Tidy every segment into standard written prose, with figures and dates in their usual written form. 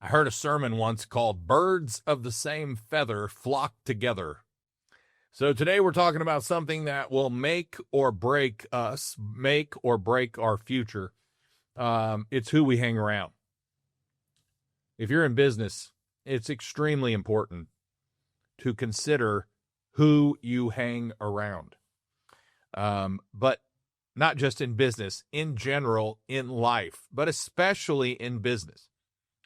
I heard a sermon once called Birds of the Same Feather Flock Together. So today we're talking about something that will make or break us, make or break our future. It's who we hang around. If you're in business, it's extremely important to consider who you hang around. But not just in business, in general, in life, but especially in business.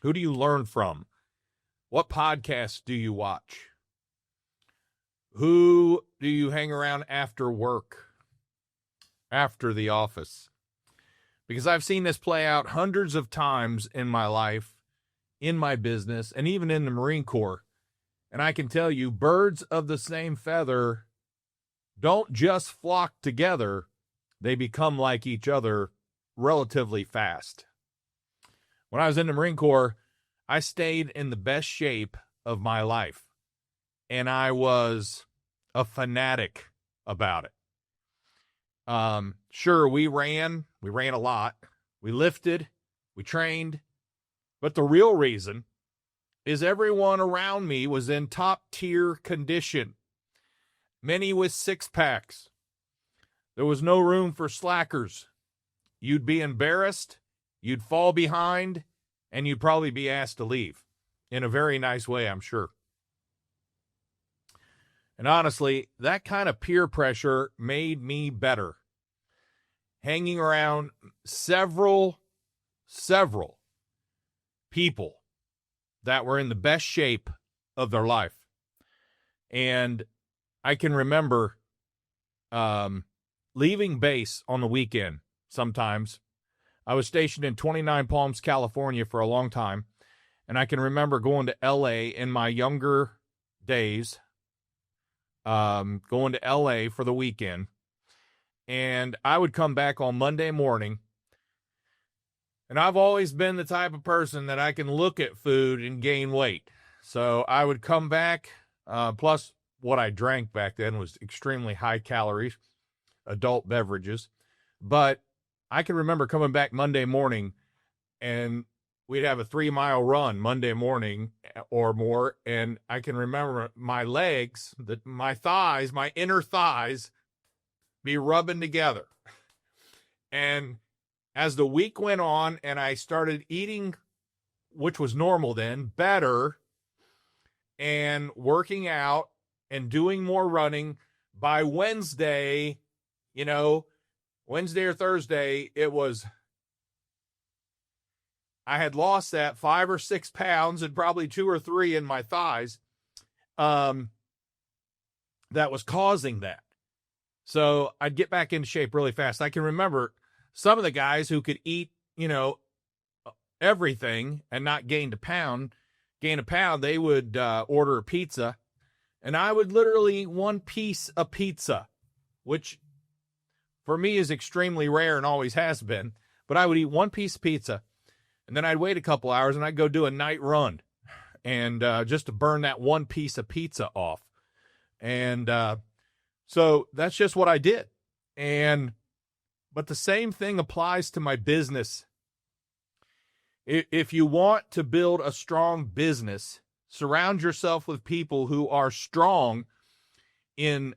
Who do you learn from? What podcasts do you watch? Who do you hang around after work, after the office? Because I've seen this play out hundreds of times in my life, in my business, and even in the Marine Corps. And I can tell you, birds of the same feather don't just flock together, they become like each other relatively fast. When I was in the Marine Corps, I stayed in the best shape of my life, and I was a fanatic about it. Sure, we ran a lot, we lifted, we trained, but the real reason is everyone around me was in top-tier condition, many with six-packs. There was no room for slackers. You'd be embarrassed, you'd fall behind, and you'd probably be asked to leave. In a very nice way, I'm sure. And honestly, that kind of peer pressure made me better. Hanging around several people that were in the best shape of their life. And I can remember leaving base on the weekend sometimes. I was stationed in 29 Palms, California for a long time, and I can remember going to L.A. in my younger days, going to L.A. for the weekend, and I would come back on Monday morning, and I've always been the type of person that I can look at food and gain weight. So I would come back, plus what I drank back then was extremely high calories, adult beverages. But I can remember coming back Monday morning, and we'd have a 3-mile run Monday morning or more. And I can remember my legs, my thighs, my inner thighs be rubbing together. And as the week went on and I started eating, which was normal then, better, and working out and doing more running, by Wednesday, Wednesday or Thursday, I had lost that 5 or 6 pounds and probably 2 or 3 in my thighs that was causing that. So I'd get back into shape really fast. I can remember some of the guys who could eat, everything and not gain a pound, they would order a pizza, and I would literally eat one piece of pizza, which for me is extremely rare and always has been. But I would eat one piece of pizza, and then I'd wait a couple hours and I'd go do a night run, and just to burn that one piece of pizza off. And so that's just what I did. But the same thing applies to my business. If you want to build a strong business, surround yourself with people who are strong in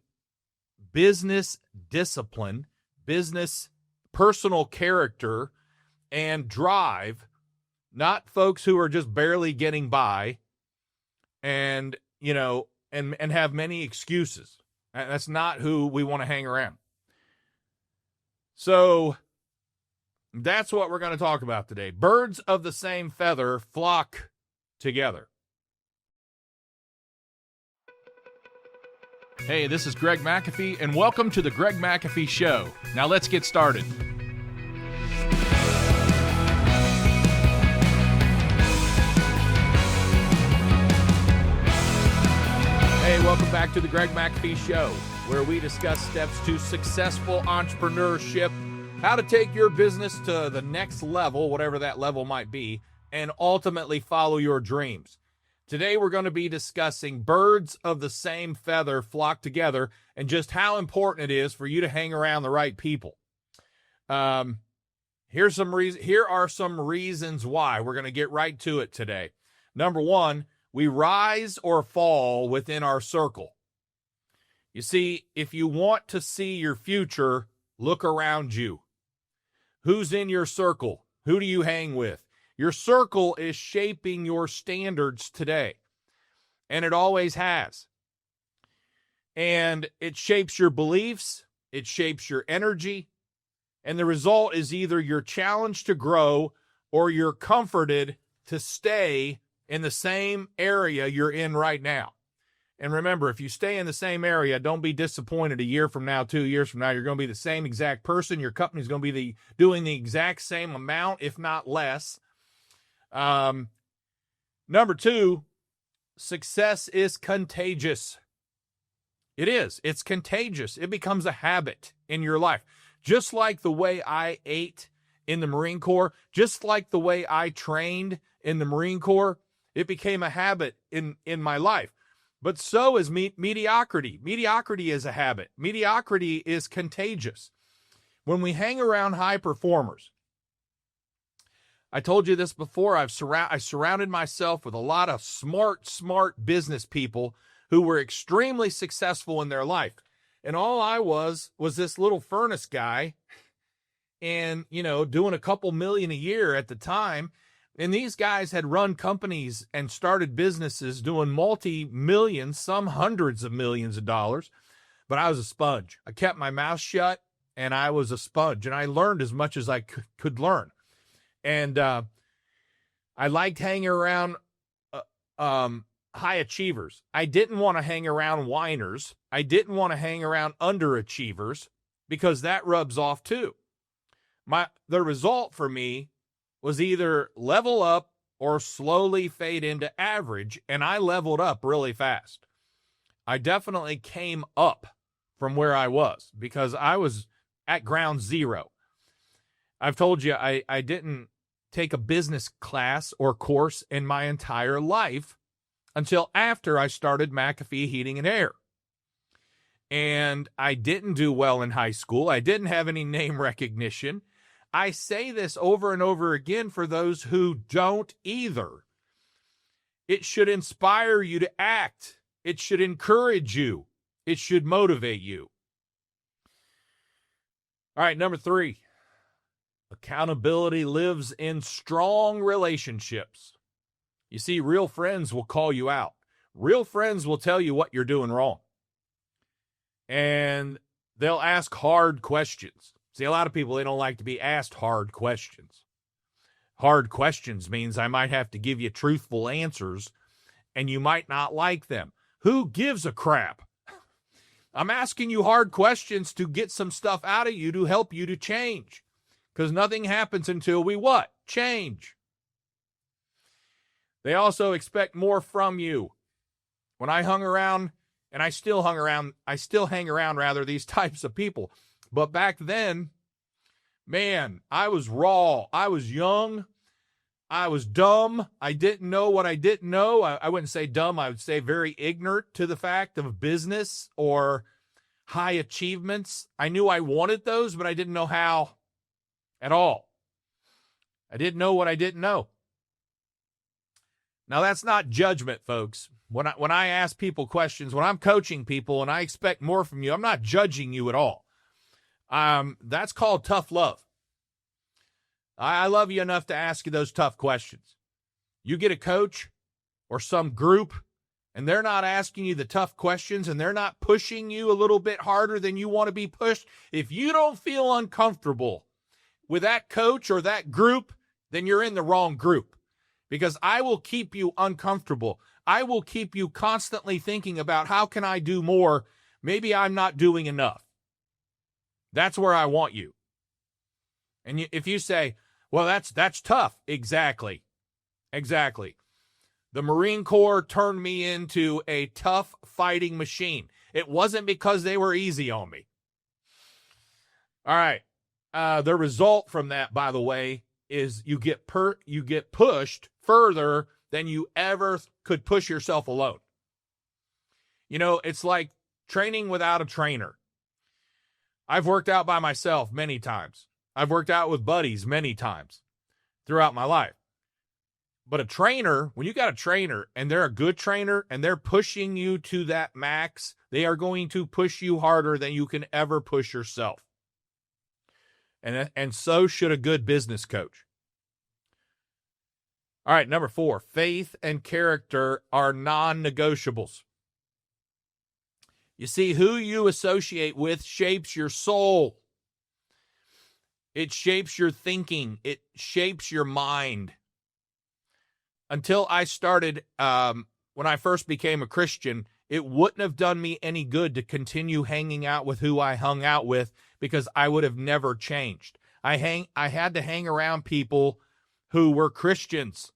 business discipline, business personal character, and drive, not folks who are just barely getting by and have many excuses. That's not who we want to hang around. So that's what we're going to talk about today. Birds of the same feather flock together. Hey, this is Greg McAfee, and welcome to the Greg McAfee Show. Now let's get started. Hey, welcome back to the Greg McAfee Show, where we discuss steps to successful entrepreneurship, how to take your business to the next level, whatever that level might be, and ultimately follow your dreams. Today, we're going to be discussing birds of the same feather flock together and just how important it is for you to hang around the right people. Here are some reasons why. We're going to get right to it today. Number one, we rise or fall within our circle. You see, if you want to see your future, look around you. Who's in your circle? Who do you hang with? Your circle is shaping your standards today, and it always has. And it shapes your beliefs, it shapes your energy, and the result is either you're challenged to grow or you're comforted to stay in the same area you're in right now. And remember, if you stay in the same area, don't be disappointed a year from now, 2 years from now. You're going to be the same exact person. Your company's going to be doing the exact same amount, if not less. Number two, success is contagious. It is. It's contagious. It becomes a habit in your life. Just like the way I ate in the Marine Corps, just like the way I trained in the Marine Corps, it became a habit in my life. But so is mediocrity. Mediocrity is a habit. Mediocrity is contagious. When we hang around high performers, I told you this before, I surrounded myself with a lot of smart business people who were extremely successful in their life. And all I was this little furnace guy and, doing a couple million a year at the time. And these guys had run companies and started businesses doing multi-millions, some hundreds of millions of dollars. But I was a sponge. I kept my mouth shut, and I was a sponge. And I learned as much as I could learn. And I liked hanging around high achievers. I didn't want to hang around whiners. I didn't want to hang around underachievers because that rubs off too. The result for me was either level up or slowly fade into average, and I leveled up really fast. I definitely came up from where I was because I was at ground zero. I've told you I didn't take a business class or course in my entire life until after I started McAfee Heating and Air. And I didn't do well in high school. I didn't have any name recognition. I say this over and over again for those who don't either. It should inspire you to act. It should encourage you. It should motivate you. All right, number 3. Accountability lives in strong relationships. You see, real friends will call you out. Real friends will tell you what you're doing wrong. And they'll ask hard questions. See, a lot of people, they don't like to be asked hard questions. Hard questions means I might have to give you truthful answers, and you might not like them. Who gives a crap? I'm asking you hard questions to get some stuff out of you to help you to change. Because nothing happens until we what? Change. They also expect more from you. When I hung around, and I still hang around these types of people. But back then, man, I was raw. I was young. I was dumb. I didn't know what I didn't know. I wouldn't say dumb. I would say very ignorant to the fact of business or high achievements. I knew I wanted those, but I didn't know how at all. I didn't know what I didn't know. Now, that's not judgment, folks. When I ask people questions, when I'm coaching people and I expect more from you, I'm not judging you at all. That's called tough love. I love you enough to ask you those tough questions. You get a coach or some group and they're not asking you the tough questions and they're not pushing you a little bit harder than you want to be pushed. If you don't feel uncomfortable with that coach or that group, then you're in the wrong group, because I will keep you uncomfortable. I will keep you constantly thinking about how can I do more? Maybe I'm not doing enough. That's where I want you. And if you say, well, that's tough. Exactly. The Marine Corps turned me into a tough fighting machine. It wasn't because they were easy on me. All right. The result from that, by the way, is you get pushed further than you ever could push yourself alone. It's like training without a trainer. I've worked out by myself many times. I've worked out with buddies many times throughout my life. But a trainer, when you got a trainer and they're a good trainer and they're pushing you to that max, they are going to push you harder than you can ever push yourself. And so should a good business coach. All right, number 4, faith and character are non-negotiables. You see, who you associate with shapes your soul. It shapes your thinking. It shapes your mind. Until I started, when I first became a Christian, it wouldn't have done me any good to continue hanging out with who I hung out with because I would have never changed. I had to hang around people who were Christians,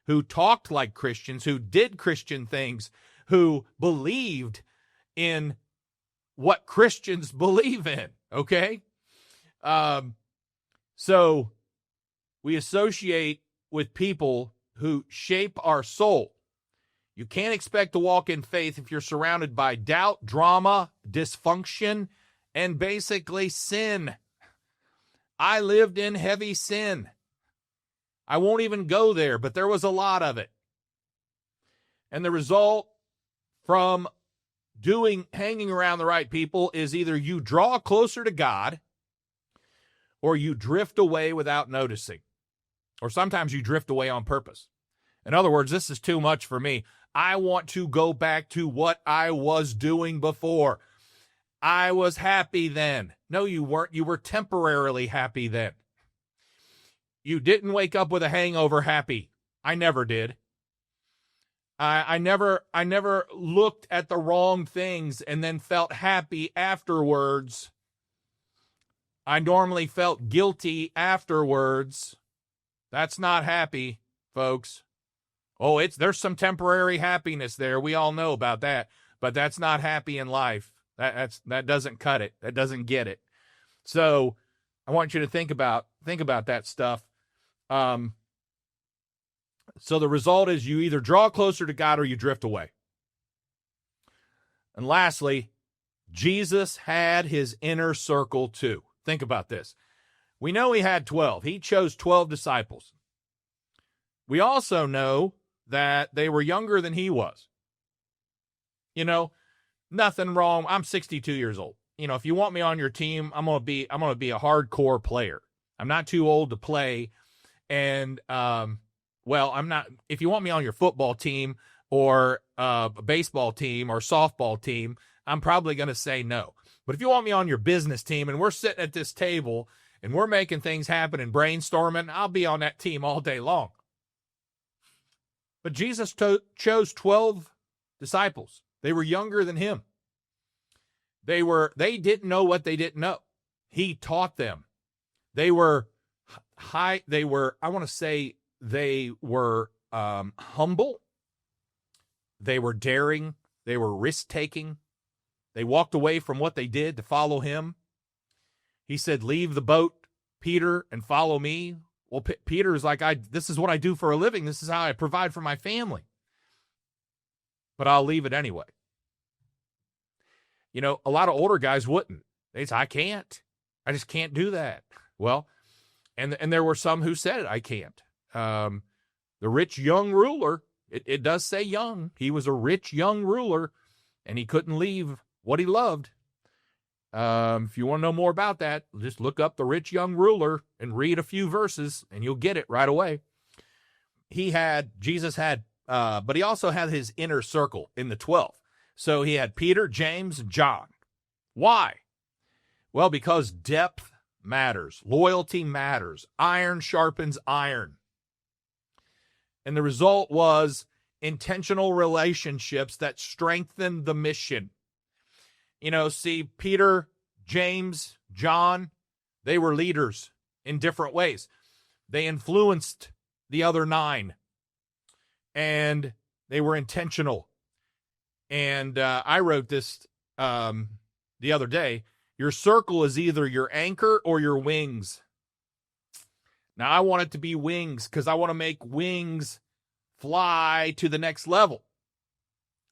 who talked like Christians, who did Christian things, who believed in what Christians believe in, okay? So we associate with people who shape our soul. You can't expect to walk in faith if you're surrounded by doubt, drama, dysfunction, and basically sin. I lived in heavy sin. I won't even go there, but there was a lot of it. And the result from hanging around the right people is either you draw closer to God or you drift away without noticing. Or sometimes you drift away on purpose. In other words, this is too much for me. I want to go back to what I was doing before. I was happy then. No, you weren't. You were temporarily happy then. You didn't wake up with a hangover happy. I never did. I never looked at the wrong things and then felt happy afterwards. I normally felt guilty afterwards. That's not happy, folks. Oh, there's some temporary happiness there. We all know about that, but that's not happy in life. That doesn't cut it. That doesn't get it. So I want you to think about that stuff. So the result is you either draw closer to God or you drift away. And lastly, Jesus had his inner circle too. Think about this. We know he had 12. He chose 12 disciples. We also know that they were younger than he was. You know, nothing wrong. I'm 62 years old. You know, if you want me on your team, I'm going to be a hardcore player. I'm not too old to play. And, well, I'm not, if you want me on your football team or a baseball team or softball team, I'm probably going to say no. But if you want me on your business team and we're sitting at this table and we're making things happen and brainstorming, I'll be on that team all day long. But Jesus chose 12 disciples. They were younger than him. They didn't know what they didn't know. He taught them. They were humble. They were daring. They were risk-taking. They walked away from what they did to follow him. He said, leave the boat, Peter, and follow me. Well, Peter is like, this is what I do for a living. This is how I provide for my family. But I'll leave it anyway. You know, a lot of older guys wouldn't. They'd say, I can't. I just can't do that. Well, and there were some who said, I can't. The rich young ruler, it does say young. He was a rich young ruler, and he couldn't leave what he loved. If you want to know more about that, just look up the rich young ruler and read a few verses, and you'll get it right away. Jesus had, but he also had his inner circle in the 12. So he had Peter, James, and John. Why? Well, because depth matters. Loyalty matters. Iron sharpens iron. And the result was intentional relationships that strengthened the mission. You know, see, Peter, James, John, they were leaders in different ways. They influenced the other 9. And they were intentional. And I wrote this the other day. Your circle is either your anchor or your wings. Now, I want it to be wings because I want to make wings fly to the next level.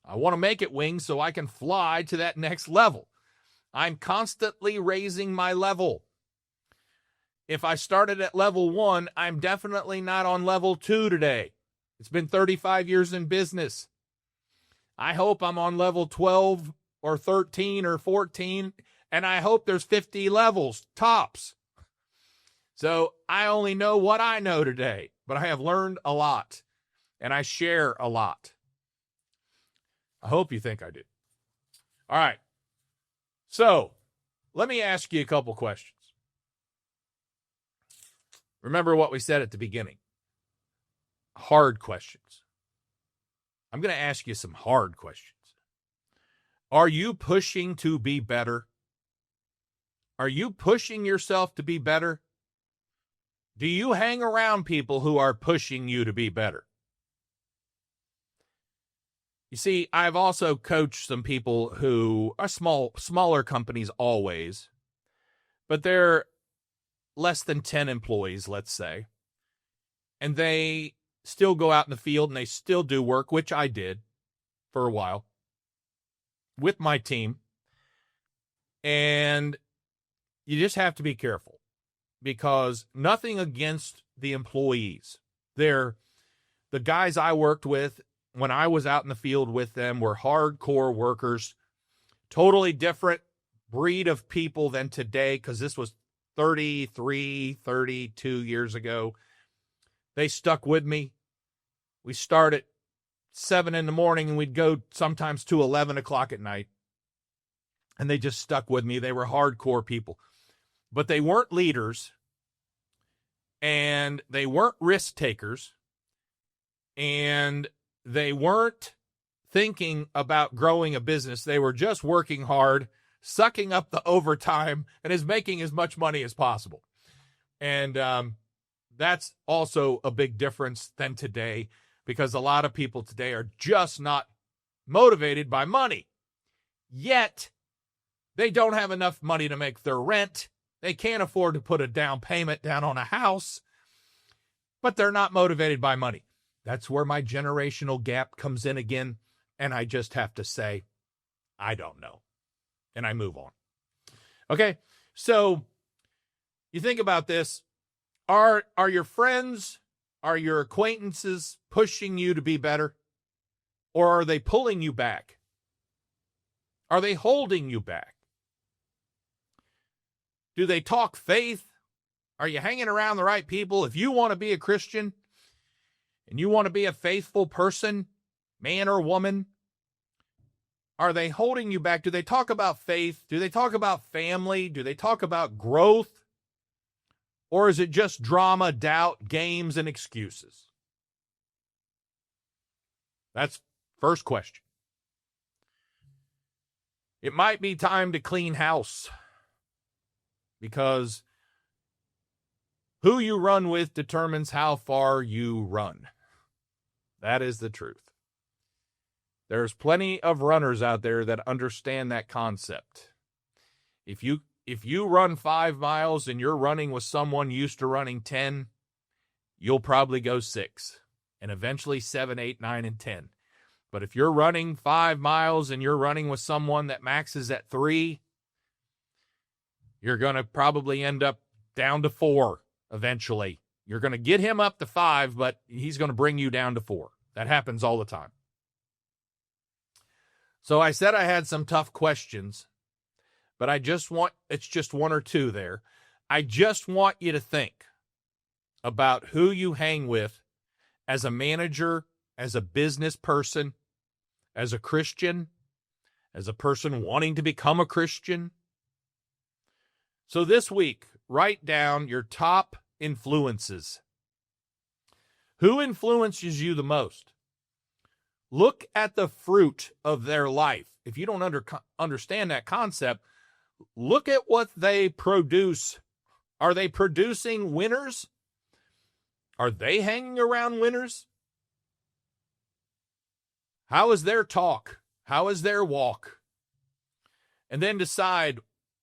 I want to make it wings so I can fly to that next level. I'm constantly raising my level. If I started at level 1, I'm definitely not on level 2 today. It's been 35 years in business. I hope I'm on level 12 or 13 or 14, and I hope there's 50 levels, tops. So I only know what I know today, but I have learned a lot, and I share a lot. I hope you think I do. All right. So let me ask you a couple questions. Remember what we said at the beginning. Hard questions. I'm going to ask you some hard questions. Are you pushing to be better? Are you pushing yourself to be better? Do you hang around people who are pushing you to be better? You see, I've also coached some people who are smaller companies always, but they're less than 10 employees, let's say, and they still go out in the field and they still do work, which I did for a while with my team. And you just have to be careful, because nothing against the employees. They're the guys I worked with when I was out in the field with them were hardcore workers, totally different breed of people than today, because this was 33, 32 years ago. They stuck with me. We start at 7 in the morning and we'd go sometimes to 11 o'clock at night. And they just stuck with me. They were hardcore people. But they weren't leaders, and they weren't risk takers, and they weren't thinking about growing a business. They were just working hard, sucking up the overtime, and is making as much money as possible. And that's also a big difference than today, because a lot of people today are just not motivated by money. Yet, they don't have enough money to make their rent. They can't afford to put a down payment down on a house, but they're not motivated by money. That's where my generational gap comes in again, and I just have to say, I don't know, and I move on. Okay, so you think about this. Are your friends, are your acquaintances pushing you to be better, or are they pulling you back? Are they holding you back? Do they talk faith? Are you hanging around the right people? If you want to be a Christian and you want to be a faithful person, man or woman, are they holding you back? Do they talk about faith? Do they talk about family? Do they talk about growth? Or is it just drama, doubt, games, and excuses? That's first question. It might be time to clean house, because who you run with determines how far you run. That is the truth. There's plenty of runners out there that understand that concept. If you run 5 miles and you're running with someone used to running 10, you'll probably go 6, and eventually 7, 8, 9, and 10. But if you're running 5 miles and you're running with someone that maxes at 3, you're going to probably end up down to 4 eventually. You're going to get him up to 5, but he's going to bring you down to 4. That happens all the time. So I said I had some tough questions, but it's just 1 or 2 there. I just want you to think about who you hang with as a manager, as a business person, as a Christian, as a person wanting to become a Christian. So this week, write down your top influences. Who influences you the most? Look at the fruit of their life. If you don't understand that concept, look at what they produce. Are they producing winners? Are they hanging around winners? How is their talk? How is their walk? And then decide,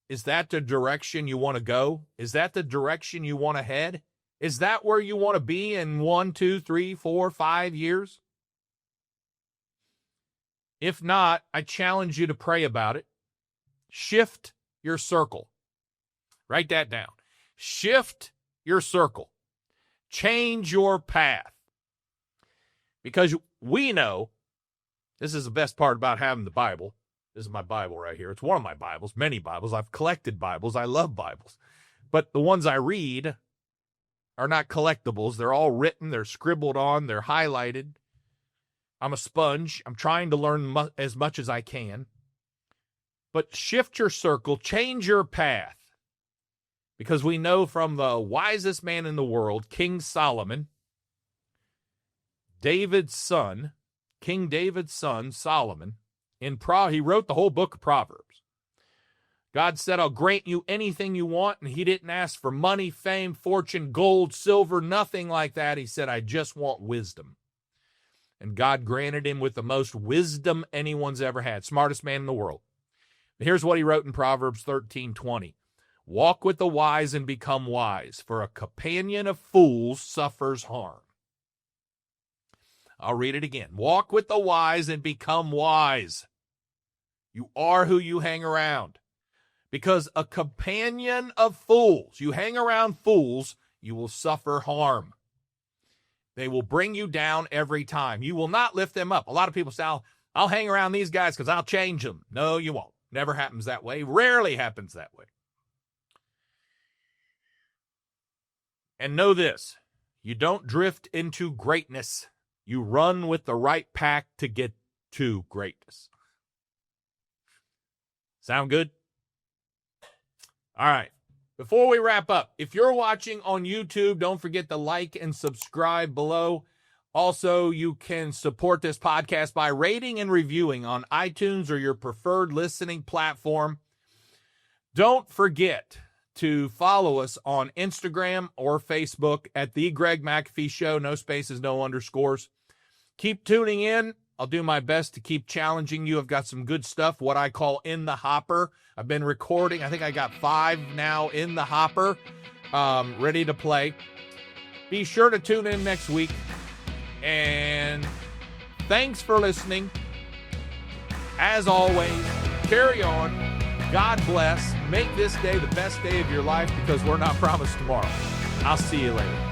is that the direction you want to go? Is that the direction you want to head? Is that where you want to be in 1, 2, 3, 4, 5 years? If not, I challenge you to pray about it. Shift your circle. Write that down. Shift your circle. Change your path. Because we know, this is the best part about having the Bible. This is my Bible right here. It's one of my Bibles, many Bibles. I've collected Bibles. I love Bibles. But the ones I read are not collectibles. They're all written. They're scribbled on. They're highlighted. I'm a sponge. I'm trying to learn as much as I can. But shift your circle. Change your path. Because we know from the wisest man in the world, King Solomon, David's son, King David's son, Solomon, he wrote the whole book of Proverbs. God said, I'll grant you anything you want, and he didn't ask for money, fame, fortune, gold, silver, nothing like that. He said, I just want wisdom. And God granted him with the most wisdom anyone's ever had, smartest man in the world. Here's what he wrote in Proverbs 13:20. Walk with the wise and become wise, for a companion of fools suffers harm. I'll read it again. Walk with the wise and become wise. You are who you hang around. Because a companion of fools, you hang around fools, you will suffer harm. They will bring you down every time. You will not lift them up. A lot of people say, I'll hang around these guys because I'll change them. No, you won't. Never happens that way. Rarely happens that way. And know this, you don't drift into greatness. You run with the right pack to get to greatness. Sound good? All right. Before we wrap up, if you're watching on YouTube, don't forget to like and subscribe below. Also, you can support this podcast by rating and reviewing on iTunes or your preferred listening platform. Don't forget to follow us on Instagram or Facebook at The Greg McAfee Show. No spaces, no underscores. Keep tuning in. I'll do my best to keep challenging you. I've got some good stuff, what I call in the hopper. I've been recording. I think I got 5 now in the hopper, ready to play. Be sure to tune in next week. And thanks for listening. As always, carry on. God bless. Make this day the best day of your life because we're not promised tomorrow. I'll see you later.